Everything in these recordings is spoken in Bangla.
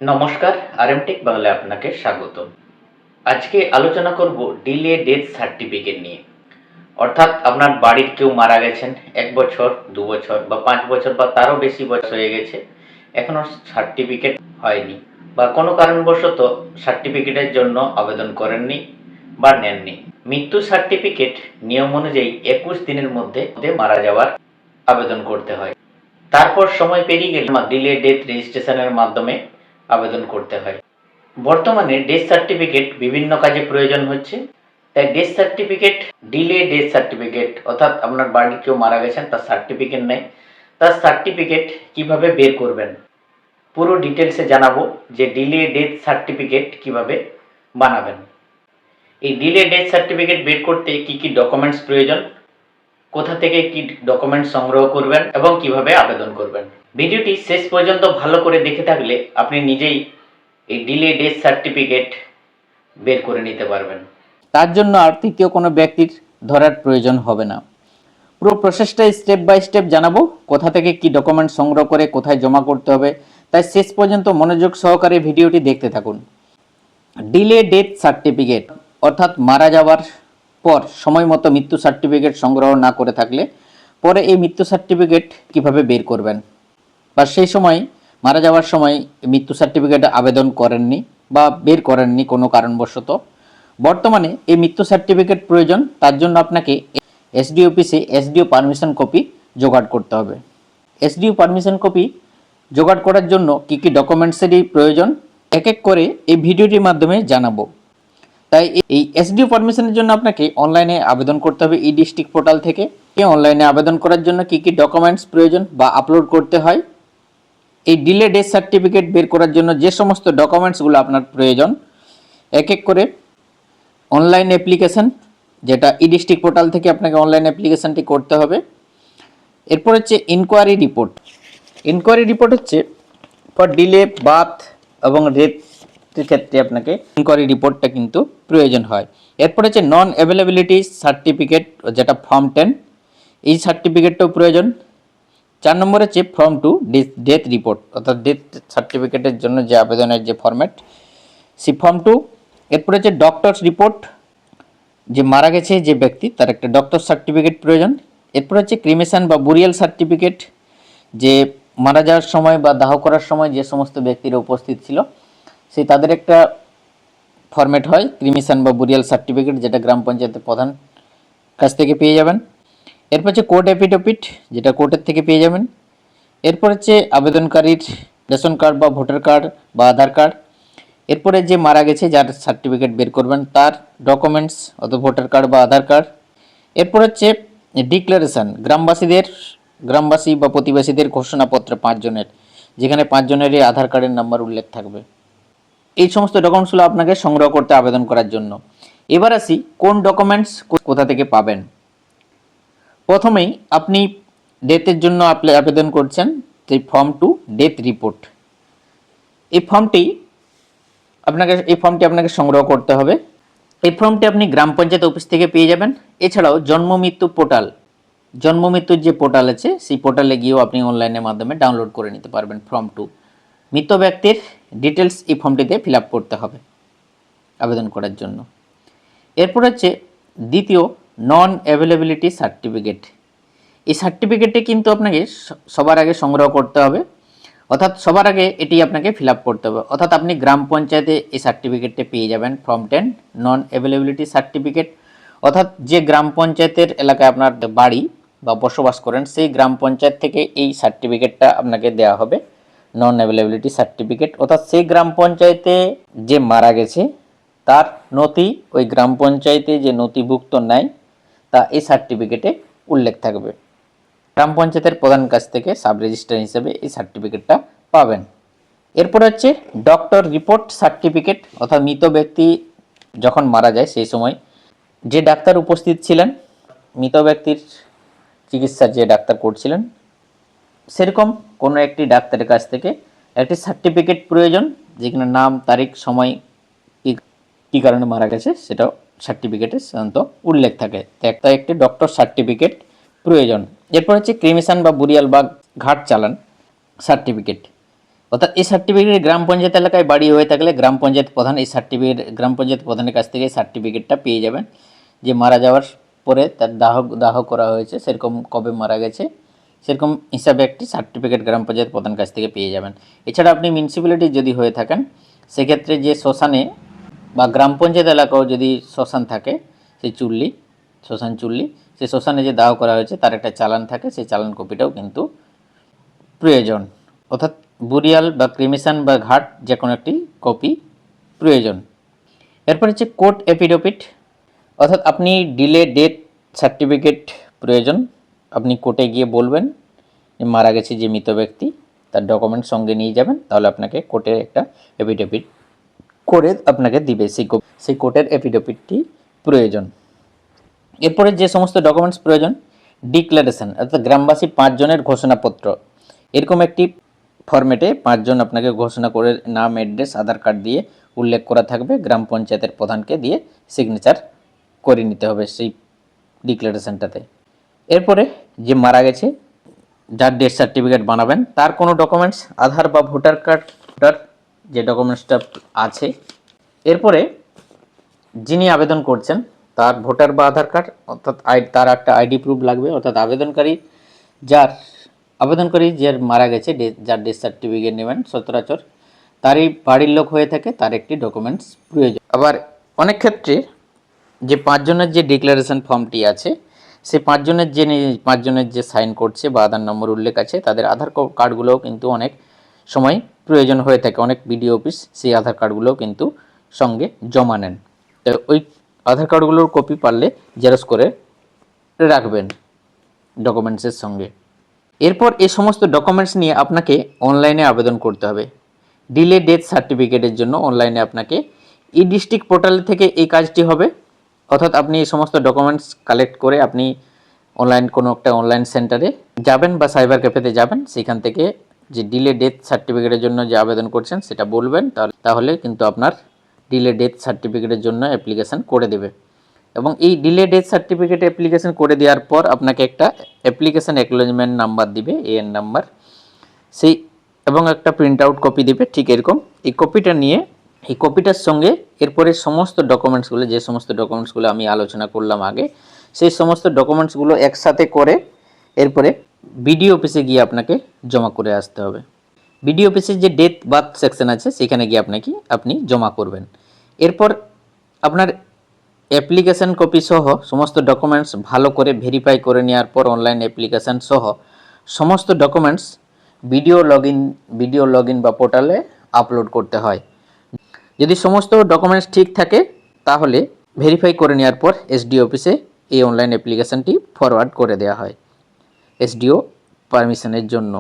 নমস্কার, আরএমটেক বাংলায় আপনাকে স্বাগতম। আজকে আলোচনা করব ডিলে ডেথ সার্টিফিকেট নিয়ে। অর্থাৎ আপনার বাড়ির কেউ মারা গেছেন ১ বছর, ২ বছর বা ৫ বছর বা তারও বেশি বয়স হয়ে গেছে। এখনো সার্টিফিকেট হয়নি বা কোনো কারণবশত সার্টিফিকেটের জন্য আবেদন করেননি বা নেননি। মৃত্যু সার্টিফিকেট নিয়ম অনুযায়ী ২১ দিনের মধ্যে মারা যাওয়ার আবেদন করতে হয়। তারপর সময় পেরিয়ে গেলে ডিলে ডেথ রেজিস্ট্রেশনের মাধ্যমে আবেদন করতে হয়। বর্তমানে ডেথ সার্টিফিকেট বিভিন্ন কাজে প্রয়োজন হচ্ছে, তাই death certificate delay death certificate অর্থাৎ আপনার বাড়ির কেউ মারা গেছেন তার সার্টিফিকেট নেই, তার সার্টিফিকেট কিভাবে বের করবেন পুরো ডিটেলসে জানাবো যে ডিলে ডেথ সার্টিফিকেট কিভাবে বানাবেন। এই ডিলে ডেথ সার্টিফিকেট বের করতে কি কি ডকুমেন্টস প্রয়োজন, কোথা থেকে কি ডকুমেন্ট সংগ্রহ করবেন এবং কিভাবে আবেদন করবেন। ভিডিওটি শেষ পর্যন্ত ভালো করে দেখে থাকলে আপনি নিজেই এই ডিলে ডেথ সার্টিফিকেট বের করে নিতে পারবেন। তার জন্য আর তৃতীয় কোনো ব্যক্তির ধরার প্রয়োজন হবে না। পুরো প্রসেসটা স্টেপ বাই স্টেপ জানাবো, কোথা থেকে কি ডকুমেন্ট সংগ্রহ করে কোথায় জমা করতে হবে, তাই শেষ পর্যন্ত মনোযোগ সহকারে ভিডিওটি দেখতে থাকুন। ডিলে ডেথ সার্টিফিকেট অর্থাৎ মারা যাওয়ার পর সময় মতো মৃত্যু সার্টিফিকেট সংগ্রহ না করে থাকলে পরে এই মৃত্যু সার্টিফিকেট কিভাবে বের করবেন, বা সেই সময় মারা যাওয়ার সময় মৃত্যু সার্টিফিকেট আবেদন করেননি বা বের করেননি কোনো কারণবশত, বর্তমানে এই মৃত্যু সার্টিফিকেট প্রয়োজন। তার জন্য আপনাকে এসডিও অফিসে এসডিও পারমিশন কপি জোগাড় করতে হবে। এসডিও পারমিশন কপি জোগাড় করার জন্য কী কী ডকুমেন্টসেরই প্রয়োজন এক এক করে এই ভিডিওটির মাধ্যমে জানাবো। তাই এই এসডিও পারমিশনের জন্য আপনাকে অনলাইনে আবেদন করতে হবে ই ডিস্ট্রিক্ট পোর্টাল থেকে। এই অনলাইনে আবেদন করার জন্য কী কী ডকুমেন্টস প্রয়োজন বা আপলোড করতে হয়, এই ডিলে ডেথ সার্টিফিকেট বের করার জন্য যে সমস্ত ডকুমেন্টসগুলো আপনার প্রয়োজন এক এক করে অনলাইন অ্যাপ্লিকেশন, যেটা ই ডিস্ট্রিক্ট পোর্টাল থেকে আপনাকে অনলাইন অ্যাপ্লিকেশনটি করতে হবে। এরপর হচ্ছে ইনকোয়ারি রিপোর্ট। ইনকোয়ারি রিপোর্ট হচ্ছে ফর ডিলে বার্থ এবং ডেথের ক্ষেত্রে আপনাকে ইনকোয়ারি রিপোর্টটা কিন্তু প্রয়োজন হয়। এরপর হচ্ছে নন অ্যাভেলেবিলিটি সার্টিফিকেট, যেটা ফর্ম 10, এই সার্টিফিকেটটাও প্রয়োজন। 4 নম্বর হচ্ছে ফর্ম 2 ডেথ রিপোর্ট, অর্থাৎ ডেথ সার্টিফিকেটের জন্য যে আবেদনের যে ফরম্যাট, সেই ফর্ম 2। এরপর হচ্ছে ডক্টরস রিপোর্ট, যে মারা গেছে যে ব্যক্তি তার একটা ডক্টর সার্টিফিকেট প্রয়োজন। এরপর হচ্ছে ক্রিমেশন বা বুরিয়াল সার্টিফিকেট, যে মারা যাওয়ার সময় বা দাহ করার সময় যে সমস্ত ব্যক্তিরা উপস্থিত ছিল সেই তাদের একটা ফরম্যাট হয় ক্রিমেশন বা বুরিয়াল সার্টিফিকেট, যেটা গ্রাম পঞ্চায়েতের প্রধান কাছ থেকে পেয়ে যাবেন। এরপর হচ্ছে কোর্ট অ্যাফিডেভিট, যেটা কোর্টের থেকে পেয়ে যাবেন। এরপর হচ্ছে আবেদনকারীর রেশন কার্ড বা ভোটার কার্ড বা আধার কার্ড। এরপরে যে মারা গেছে যার সার্টিফিকেট বের করবেন তার ডকুমেন্টস, অর্থাৎ ভোটার কার্ড বা আধার কার্ড। এরপর হচ্ছে ডিক্লারেশন, গ্রামবাসী বা প্রতিবেশীদের ঘোষণাপত্র 5 জনের, যেখানে 5 জনেরই আধার কার্ডের নাম্বার উল্লেখ থাকবে। এই সমস্ত ডকুমেন্টসগুলো আপনাকে সংগ্রহ করতে আবেদন করার জন্য। এবার আসি কোন ডকুমেন্টস কোথা থেকে পাবেন। প্রথমেই আপনি ডেথের জন্য আবেদন করছেন, সেই ফর্ম 2 ডেথ রিপোর্ট, এই ফর্মটি আপনাকে সংগ্রহ করতে হবে। এই ফর্মটি আপনি গ্রাম পঞ্চায়েত অফিস থেকে পেয়ে যাবেন। এছাড়াও জন্ম মৃত্যুর যে পোর্টাল আছে সেই পোর্টালে গিয়েও আপনি অনলাইনের মাধ্যমে ডাউনলোড করে নিতে পারবেন ফর্ম 2। মৃত ব্যক্তির ডিটেলস এই ফর্মটিতে ফিল আপ করতে হবে আবেদন করার জন্য। এরপর হচ্ছে দ্বিতীয় নন অ্যাভেলেবিলিটি সার্টিফিকেট। এই সার্টিফিকেটটি কিন্তু আপনাকে সবার আগে সংগ্রহ করতে হবে, অর্থাৎ সবার আগে এটি আপনাকে ফিল আপ করতে হবে। অর্থাৎ আপনি গ্রাম পঞ্চায়েতে এই সার্টিফিকেটটি পেয়ে যাবেন ফর্ম 10 নন অ্যাভেলেবিলিটি সার্টিফিকেট, অর্থাৎ যে গ্রাম পঞ্চায়েতের এলাকায় আপনার বাড়ি বা বসবাস করেন সেই গ্রাম পঞ্চায়েত থেকে এই সার্টিফিকেটটা আপনাকে দেওয়া হবে নন অ্যাভেলেবিলিটি সার্টিফিকেট। অর্থাৎ সেই গ্রাম পঞ্চায়েতে যে মারা গেছে তার নথি ওই গ্রাম পঞ্চায়েতে যে নথিভুক্ত নাই তা এই সার্টিফিকেটে উল্লেখ থাকবে। গ্রাম পঞ্চায়েতের প্রধান কাছ থেকে সাব রেজিস্ট্রার হিসেবে এই সার্টিফিকেটটা পাবেন। এরপর হচ্ছে ডক্টর রিপোর্ট সার্টিফিকেট, অর্থাৎ মৃত ব্যক্তি যখন মারা যায় সেই সময় যে ডাক্তার উপস্থিত ছিলেন, মৃত ব্যক্তির চিকিৎসার যে ডাক্তার করছিলেন সেরকম কোনো একটি ডাক্তারের কাছ থেকে একটি সার্টিফিকেট প্রয়োজন, যেখানে নাম, তারিখ, সময়, কী কারণে মারা গেছে সেটাও সার্টিফিকেটে সাধারণত উল্লেখ থাকে। তাই একটি ডক্টর সার্টিফিকেট প্রয়োজন। এরপর হচ্ছে ক্রিমেশন বা বুরিয়াল বা ঘাট চালান সার্টিফিকেট, অর্থাৎ এই সার্টিফিকেট গ্রাম পঞ্চায়েত এলাকায় বাড়ি হয়ে থাকলে গ্রাম পঞ্চায়েত প্রধান এই সার্টিফিকেট গ্রাম পঞ্চায়েত প্রধানের কাছ থেকে সার্টিফিকেটটা পেয়ে যাবেন, যে মারা যাওয়ার পরে তার দাহ করা হয়েছে সেরকম কবে মারা গেছে সেরকম হিসাবে একটি সার্টিফিকেট গ্রাম পঞ্চায়েত প্রধান কাছ থেকে পেয়ে যাবেন। এছাড়া আপনি মিউনিসিপ্যালিটি যদি হয়ে থাকেন সেক্ষেত্রে যে শ্মশানে বা গ্রাম পঞ্চায়েত এলাকাও যদি শ্মশান থাকে, সেই শ্মশান চুল্লি সেই শ্মশানে যে দাহ করা হয়েছে তার একটা চালান থাকে, সেই চালান কপিটাও কিন্তু প্রয়োজন। অর্থাৎ বুরিয়াল বা ক্রিমেশন বা ঘাট যে কোনো একটি কপি প্রয়োজন। এরপর হচ্ছে কোর্ট এফিডেভিট, অর্থাৎ আপনি ডিলে ডেথ সার্টিফিকেট প্রয়োজন। আপনি কোর্টে গিয়ে বলবেন মারা গেছে যে মৃত ব্যক্তি, তার ডকুমেন্ট সঙ্গে নিয়ে যাবেন, তাহলে আপনাকে কোর্টের একটা এফিডেভিট করে আপনাকে দিবে, সেই কোর্টের এফিডেভিটটি প্রয়োজন। এরপরে যে সমস্ত ডকুমেন্টস প্রয়োজন, ডিক্লারেশন অর্থাৎ গ্রামবাসী 5 জনের ঘোষণাপত্র, এরকম একটি ফরম্যাটে 5 জন আপনাকে ঘোষণা করে নাম, অ্যাড্রেস, আধার কার্ড দিয়ে উল্লেখ করা থাকবে, গ্রাম পঞ্চায়েতের প্রধানকে দিয়ে সিগনেচার করে নিতে হবে সেই ডিক্লারেশনটাতে। এরপরে যে মারা গেছে যার ডেথ সার্টিফিকেট বানাবেন তার কোনো ডকুমেন্টস, আধার বা ভোটার যে ডকুমেন্টসটা আছে। এরপরে যিনি আবেদন করছেন তার ভোটার বা আধার কার্ড অর্থাৎ তার একটা আইডি প্রুফ লাগবে, অর্থাৎ আবেদনকারী যে মারা গেছে যার ডেথ সার্টিফিকেট নেবেন সচরাচর তারই বাড়ির লোক হয়ে থাকে, তার একটি ডকুমেন্টস প্রয়োজন। আবার অনেক ক্ষেত্রে যে 5 জনের যে ডিক্লারেশন ফর্মটি আছে সেই 5 জনের যে সাইন করছে বা আধার নম্বর উল্লেখ আছে তাদের আধার কার্ডগুলোও কিন্তু অনেক সময় প্রয়োজন হয়ে থাকে। অনেক বিডিও অফিস সেই আধার কার্ডগুলোও কিন্তু সঙ্গে জমা নেন, তো ওই আধার কার্ডগুলোর কপি পারলে জেরক্স করে রাখবেন ডকুমেন্টসের সঙ্গে। এরপর এই সমস্ত ডকুমেন্টস নিয়ে আপনাকে অনলাইনে আবেদন করতে হবে। ডিলে ডেথ সার্টিফিকেটের জন্য অনলাইনে আপনাকে ই ডিস্ট্রিক্ট পোর্টাল থেকে এই কাজটি হবে, অর্থাৎ আপনি এই সমস্ত ডকুমেন্টস কালেক্ট করে আপনি কোনো একটা অনলাইন সেন্টারে যাবেন বা সাইবার ক্যাফেতে যাবেন, সেখান থেকে যে ডিলে ডেথ সার্টিফিকেটের জন্য যে আবেদন করছেন সেটা বলবেন, তাহলে কিন্তু আপনার ডিলে ডেথ সার্টিফিকেটের জন্য অ্যাপ্লিকেশান করে দেবে। এবং এই ডিলে ডেথ সার্টিফিকেট অ্যাপ্লিকেশন করে দেওয়ার পর আপনাকে একটা অ্যাপ্লিকেশান অ্যাকনোলেজমেন্ট নাম্বার দিবে, এএন নাম্বার, সেই এবং একটা প্রিন্ট আউট কপি দিবে ঠিক এরকম। এই কপিটা নিয়ে এই কপিটার সঙ্গে এরপরে সমস্ত ডকুমেন্টসগুলো, যে সমস্ত ডকুমেন্টসগুলো আমি আলোচনা করলাম আগে, সেই সমস্ত ডকুমেন্টসগুলো একসাথে করে এরপরে বিডিও অফিসে গিয়ে আপনাকে জমা করে আসতে হবে। বিডিও অফিসের যে ডেথ বার্থ সেকশন আছে সেখানে গিয়ে আপনি জমা করবেন। এরপর আপনার অ্যাপ্লিকেশান কপি সহ সমস্ত ডকুমেন্টস ভালো করে ভেরিফাই করে নেওয়ার পর অনলাইন অ্যাপ্লিকেশান সহ সমস্ত ডকুমেন্টস ভিডিও লগ ইন বা পোর্টালে আপলোড করতে হয়। যদি সমস্ত ডকুমেন্টস ঠিক থাকে তাহলে ভেরিফাই করে নেওয়ার পর এসডিও অফিসে এই অনলাইন অ্যাপ্লিকেশানটি ফরওয়ার্ড করে দেওয়া হয় এসডিও পারমিশনের জন্য।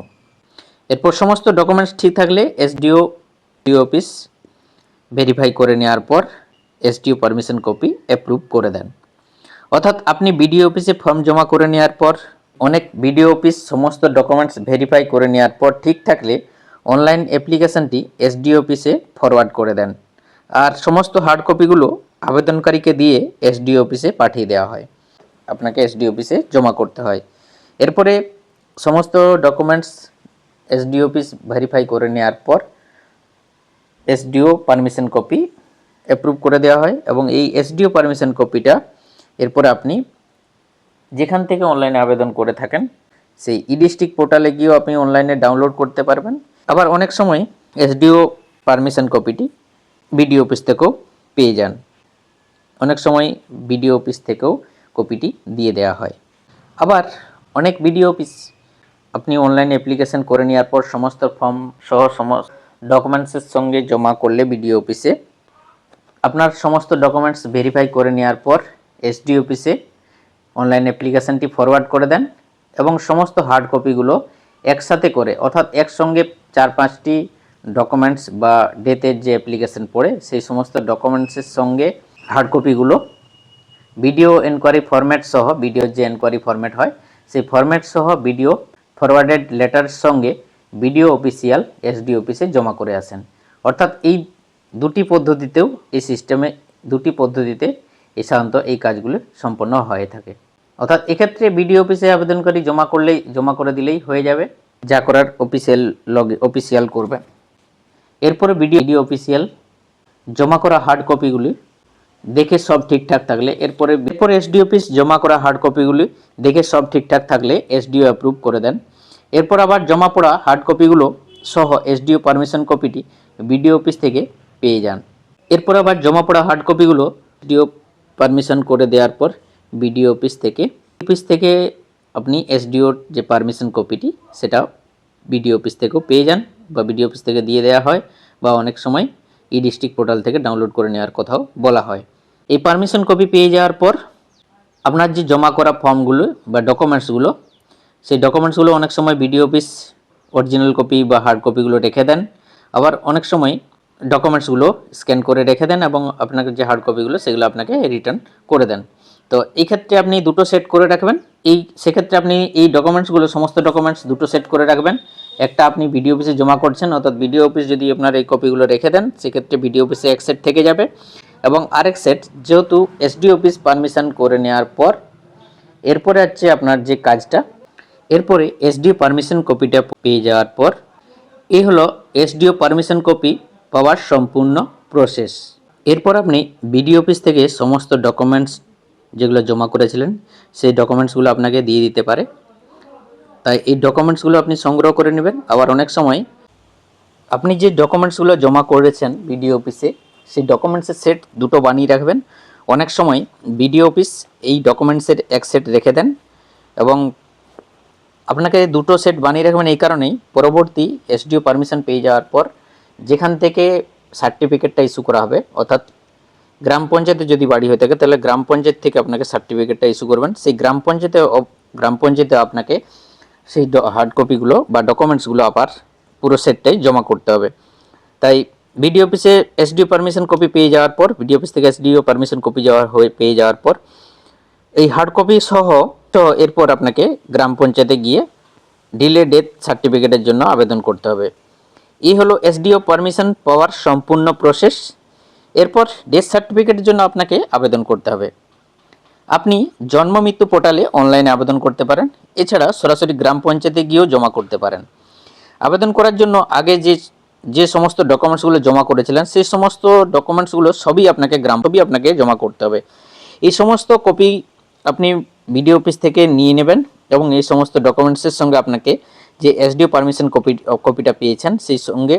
এরপর সমস্ত ডকুমেন্টস ঠিক থাকলে এসডিও অফিস ভেরিফাই করে নেওয়ার পর এসডিও পারমিশন কপি অ্যাপ্রুভ করে দেন। অর্থাৎ আপনি বিডিও অফিসে ফর্ম জমা করে নেওয়ার পর অনেক বিডিও অফিস সমস্ত ডকুমেন্টস ভেরিফাই করে নেওয়ার পর ঠিক থাকলে অনলাইন অ্যাপ্লিকেশানটি এসডিও অফিসে ফরওয়ার্ড করে দেন, আর সমস্ত হার্ড কপিগুলো আবেদনকারীকে দিয়ে এসডিও অফিসে পাঠিয়ে দেওয়া হয়, আপনাকে এসডিও অফিসে জমা করতে হয়। এরপরে সমস্ত ডকুমেন্টস এসডিও অফিস ভেরিফাই করে নেওয়ার পর এসডিও পারমিশন কপি অ্যাপ্রুভ করে দেওয়া হয়, এবং এই এসডিও পারমিশন কপিটা এরপর আপনি যেখান থেকে অনলাইনে আবেদন করে থাকেন সেই ই ডিস্ট্রিক্ট পোর্টালে গিয়েও আপনি অনলাইনে ডাউনলোড করতে পারবেন। আবার অনেক সময় এসডিও পারমিশন কপিটি বিডিও অফিস থেকেও পেয়ে যান, অনেক সময় বিডিও অফিস থেকেও কপিটি দিয়ে দেওয়া হয়। আবার অনেক বিডিও অফিস আপনি অনলাইন অ্যাপ্লিকেশন করে নেওয়ার পর সমস্ত ফর্ম সহ সমস্ত ডকুমেন্টসের সঙ্গে জমা করলে বিডিও অফিসে আপনার সমস্ত ডকুমেন্টস ভেরিফাই করে নেওয়ার পর এসডিও অফিসে অনলাইন অ্যাপ্লিকেশানটি ফরওয়ার্ড করে দেন, এবং সমস্ত হার্ড কপিগুলো একসাথে করে অর্থাৎ একসঙ্গে 4-5টি ডকুমেন্টস বা ডেথের যে অ্যাপ্লিকেশান পড়ে সেই সমস্ত ডকুমেন্টসের সঙ্গে হার্ড কপিগুলো ভিডিও এনকোয়ারি ফরম্যাট সহ, ভিডিওর যে এনকোয়ারি ফরম্যাট হয় সেই ফরম্যাট সহ ভিডিও ফরওয়ার্ডেড লেটারের সঙ্গে ভিডিও অফিসিয়াল এসডি অফিসে জমা করে আসেন। অর্থাৎ এই দুটি পদ্ধতিতেও দুটি পদ্ধতিতে সাধারণত এই কাজগুলো সম্পন্ন হয়ে থাকে। অর্থাৎ এক্ষেত্রে বিডিও অফিসে আবেদনকারী জমা করে দিলেই হয়ে যাবে, যা করার অফিসিয়াল করবে। এরপরে বিডিও অফিসিয়াল জমা করা হার্ড কপিগুলি দেখে সব ঠিকঠাক থাকলে এরপরে এসডি অফিস জমা করা হার্ড কপিগুলি দেখে সব ঠিকঠাক থাকলে এসডিও অ্যাপ্রুভ করে দেন। এরপর আবার জমা পড়া হার্ড কপিগুলো সহ এসডিও পারমিশন কপিটি বিডিও অফিস থেকে পেয়ে যান। এরপর আবার জমা পড়া হার্ড কপিগুলো এসডিও পারমিশন করে দেওয়ার পর বিডিও অফিস থেকে আপনি এসডিওর যে পারমিশন কপিটি সেটা বিডিও অফিস থেকেও পেয়ে যান বা বিডিও অফিস থেকে দিয়ে দেওয়া হয়, বা অনেক সময় ই ডিস্ট্রিক্ট পোর্টাল থেকে ডাউনলোড করে নেওয়ার কথাও বলা হয়। এই পারমিশন কপি পেয়ে যাওয়ার পর আপনার যে জমা করা ফর্মগুলো বা ডকুমেন্টসগুলো, সেই ডকুমেন্টসগুলো অনেক সময় বিডিও অফিস অরিজিনাল কপি বা হার্ড কপিগুলো রেখে দেন, আবার অনেক সময় ডকুমেন্টসগুলো স্ক্যান করে রেখে দেন এবং আপনাকে যে হার্ড কপিগুলো সেগুলো আপনাকে রিটার্ন করে দেন। তো এই ক্ষেত্রে আপনি দুটো সেট করে রাখবেন। সেক্ষেত্রে আপনি এই ডকুমেন্টসগুলো সমস্ত ডকুমেন্টস দুটো সেট করে রাখবেন। একটা আপনি বিডিও অফিসে জমা করছেন, অর্থাৎ বিডিও অফিস যদি আপনার এই কপিগুলো রেখে দেন সেক্ষেত্রে বিডিও অফিসে এক সেট থেকে যাবে, এবং আরেক সেট যেহেতু এসডি অফিস পারমিশন করে নেওয়ার পর এরপরে হচ্ছে আপনার যে কাজটা, এরপরে এসডিও পারমিশন কপিটা পেয়ে যাওয়ার পর এই হলো এসডিও পারমিশন কপি পাওয়ার সম্পূর্ণ প্রসেস। এরপর আপনি বিডিও অফিস থেকে সমস্ত ডকুমেন্টস যেগুলো জমা করেছিলেন সেই ডকুমেন্টসগুলো আপনাকে দিয়ে দিতে পারে, তাই এই ডকুমেন্টসগুলো আপনি সংগ্রহ করে নেবেন। আবার অনেক সময় আপনি যে ডকুমেন্টসগুলো জমা করেছেন বিডিও অফিসে সেই ডকুমেন্টসের সেট দুটো বানিয়ে রাখবেন। অনেক সময় বিডিও অফিস এই ডকুমেন্টসের এক সেট রেখে দেন, এবং আপনাকে দুটো সেট বানিয়ে রাখবেন এই কারণেই পরবর্তী এসডিও পারমিশন পেয়ে যাওয়ার পর যেখান থেকে সার্টিফিকেটটা ইস্যু করা হবে, অর্থাৎ গ্রাম পঞ্চায়েতে যদি বাড়ি হয়ে থাকে তাহলে গ্রাম পঞ্চায়েত থেকে আপনাকে সার্টিফিকেটটা ইস্যু করবেন। সেই গ্রাম পঞ্চায়েতে আপনাকে সেই হার্ড কপিগুলো বা ডকুমেন্টসগুলো আবার পুরো সেটটাই জমা করতে হবে। তাই বিডিও অফিসে এসডিও পারমিশন কপি পেয়ে যাওয়ার পর বিডিও অফিস থেকে এসডিও পারমিশন কপি পেয়ে যাওয়ার পর এই হার্ড কপি সহ এরপর আপনাকে গ্রাম পঞ্চায়েতে গিয়ে ডিলে ডেথ সার্টিফিকেটের জন্য আবেদন করতে হবে। এই হলো এসডিও পারমিশন পাওয়ার সম্পূর্ণ প্রসেস। এরপর ডেথ সার্টিফিকেটের জন্য আপনাকে আবেদন করতে হবে। আপনি জন্ম মৃত্যু পোর্টালে অনলাইনে আবেদন করতে পারেন, এছাড়া সরাসরি গ্রাম পঞ্চায়েতে গিয়েও জমা করতে পারেন। আবেদন করার জন্য আগে যে সমস্ত ডকুমেন্টসগুলো জমা করেছিলেন সেই সমস্ত ডকুমেন্টসগুলো সবই আপনাকে জমা করতে হবে। এই সমস্ত কপি আপনি বিডিও অফিস থেকে নিয়ে নেবেন এবং এই সমস্ত ডকুমেন্টসের সঙ্গে আপনাকে যে এসডিও পারমিশন কপিটা পেয়েছেন সেই সঙ্গে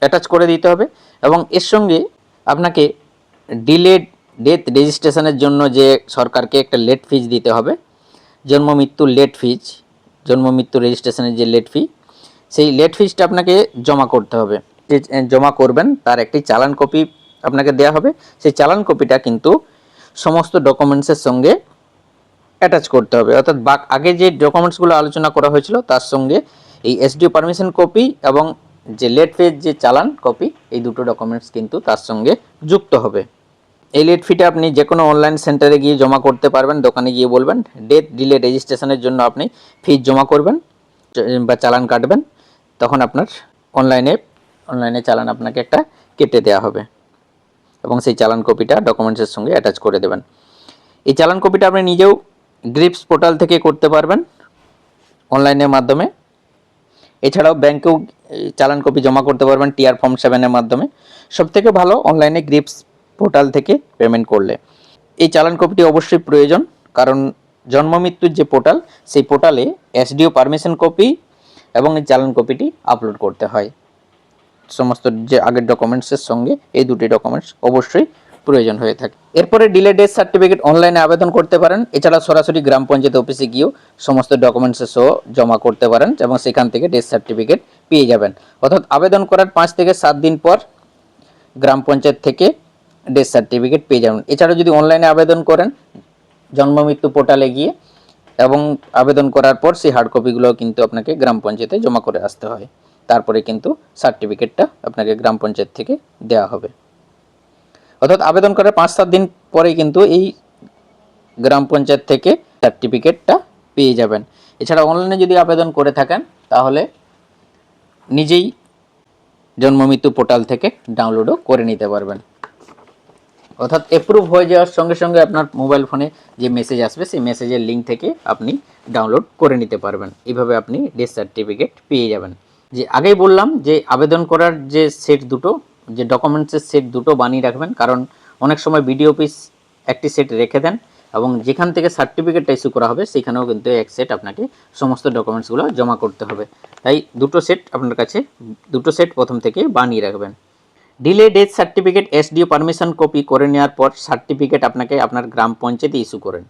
অ্যাটাচ করে দিতে হবে, এবং এর সঙ্গে আপনাকে ডিলেড ডেথ রেজিস্ট্রেশনের জন্য যে সরকারকে একটা লেট ফিজ দিতে হবে, জন্ম মৃত্যু রেজিস্ট্রেশনের যে লেট ফি, সেই লেট ফিজটা আপনাকে জমা করতে হবে। জমা করবেন তার একটি চালান কপি আপনাকে দেওয়া হবে। সেই চালান কপিটা কিন্তু সমস্ত ডকুমেন্টসের সঙ্গে অ্যাটাচ করতে হবে, অর্থাৎ আগে যে ডকুমেন্টসগুলো আলোচনা করা হয়েছিল তার সঙ্গে এই এসডিও পারমিশন কপি এবং যে লেট ফিজ যে চালান কপি, এই দুটো ডকুমেন্টস কিন্তু তার সঙ্গে যুক্ত হবে। এই লেট ফিটা আপনি যে কোনো অনলাইন সেন্টারে গিয়ে জমা করতে পারবেন। দোকানে গিয়ে বলবেন ডেথ ডিলে রেজিস্ট্রেশনের জন্য আপনি ফিজ জমা করবেন বা চালান কাটবেন, তখন আপনার অনলাইনে চালান আপনাকে একটা কেটে দেওয়া হবে এবং সেই চালান কপিটা ডকুমেন্টসের সঙ্গে অ্যাটাচ করে দেবেন। এই চালান কপিটা আপনি নিজেও গ্রিপস পোর্টাল থেকে করতে পারবেন অনলাইনের মাধ্যমে, এছাড়াও ব্যাংকেও চালান কপি জমা করতে পারবেন টিআর ফর্ম 7-এর মাধ্যমে। সবথেকে ভালো অনলাইনে গ্রিপস পোর্টাল থেকে পেমেন্ট করলে। এই চালান কপিটি অবশ্যই প্রয়োজন, কারণ জন্ম মৃত্যুর যে পোর্টাল সেই পোর্টালে এসডিও পারমিশন কপি এবং এই চালান কপিটি আপলোড করতে হয়। সমস্ত যে আগের ডকুমেন্টসের সঙ্গে এই দুটি ডকুমেন্টস অবশ্যই প্রয়োজন হয়ে থাকে। এরপরে ডিলে ডেথ সার্টিফিকেট অনলাইনে আবেদন করতে পারেন, এছাড়া সরাসরি গ্রাম পঞ্চায়েত অফিসে গিয়েও সমস্ত ডকুমেন্টসের সহ জমা করতে পারেন এবং সেখান থেকে ডেথ সার্টিফিকেট পেয়ে যাবেন। অর্থাৎ আবেদন করার 5 থেকে 7 দিন পর গ্রাম পঞ্চায়েত থেকে ডেথ সার্টিফিকেট পেয়ে যাবেন। এছাড়া যদি অনলাইনে আবেদন করেন জন্ম মৃত্যু পোর্টালে গিয়ে এবং আবেদন করার পর সেই হার্ড কপিগুলো কিন্তু আপনাকে গ্রাম পঞ্চায়েতে জমা করে আসতে হয়, তারপরে কিন্তু সার্টিফিকেটটা আপনাকে গ্রাম পঞ্চায়েত থেকে দেওয়া হবে। অর্থাৎ আবেদন করার 5-7 দিন পরে কিন্তু এই গ্রাম পঞ্চায়েত থেকে সার্টিফিকেটটা পেয়ে যাবেন। এছাড়া অনলাইনে যদি আবেদন করে থাকেন তাহলে নিজেই জন্ম মৃত্যু পোর্টাল থেকে ডাউনলোডও করে নিতে পারবেন। অর্থাৎ অ্যাপ্রুভ হয়ে যাওয়ার সঙ্গে সঙ্গে আপনার মোবাইল ফোনে যে মেসেজ আসবে সেই মেসেজের লিঙ্ক থেকে আপনি ডাউনলোড করে নিতে পারবেন। এইভাবে আপনি ডেথ সার্টিফিকেট পেয়ে যাবেন। যে আগেই বললাম যে আবেদন করার যে সেট দুটো, যে ডকুমেন্টসের সেট দুটো বানিয়ে রাখবেন, কারণ অনেক সময় বিডিও অফিস একটি সেট রেখে দেন এবং যেখান থেকে সার্টিফিকেটটা ইস্যু করা হবে সেখানেও কিন্তু এক সেট আপনাকে সমস্ত ডকুমেন্টসগুলো জমা করতে হবে। তাই দুটো সেট আপনার কাছে, দুটো সেট প্রথম থেকে বানিয়ে রাখবেন। Delay death certificate SDO permission copy করে নেওয়ার পর সার্টিফিকেট আপনাকে আপনার গ্রাম পঞ্চায়েতে ইস্যু করেন।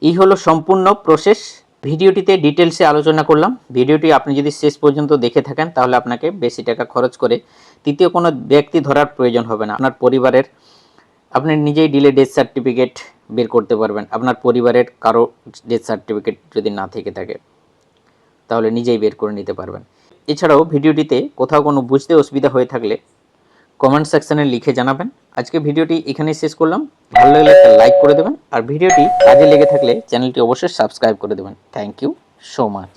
এই হলো সম্পূর্ণ প্রসেস। ভিডিওটিতে ডিটেলসে আলোচনা করলাম। ভিডিওটি আপনি যদি শেষ পর্যন্ত দেখে থাকেন তাহলে আপনাকে বেশি টাকা খরচ করে তৃতীয় কোনো ব্যক্তি ধরার প্রয়োজন হবে না। আপনার পরিবারের, আপনি নিজেই ডিলে ডেথ সার্টিফিকেট বের করতে পারবেন। আপনার পরিবারের কারো ডেথ সার্টিফিকেট যদি না থেকে থাকে তাহলে নিজেই বের করে নিতে পারবেন। এছাড়াও ভিডিওটিতে কোথাও কোনো বুঝতে অসুবিধা হয়ে থাকলে কমেন্ট সেকশনে লিখে জানাবেন। আজকে ভিডিওটি এখানেই শেষ করলাম। ভালো লাগলে একটা লাইক করে দেবেন আর ভিডিওটি কাজে লেগে থাকলে চ্যানেলটি অবশ্যই সাবস্ক্রাইব করে দেবেন। Thank you so much.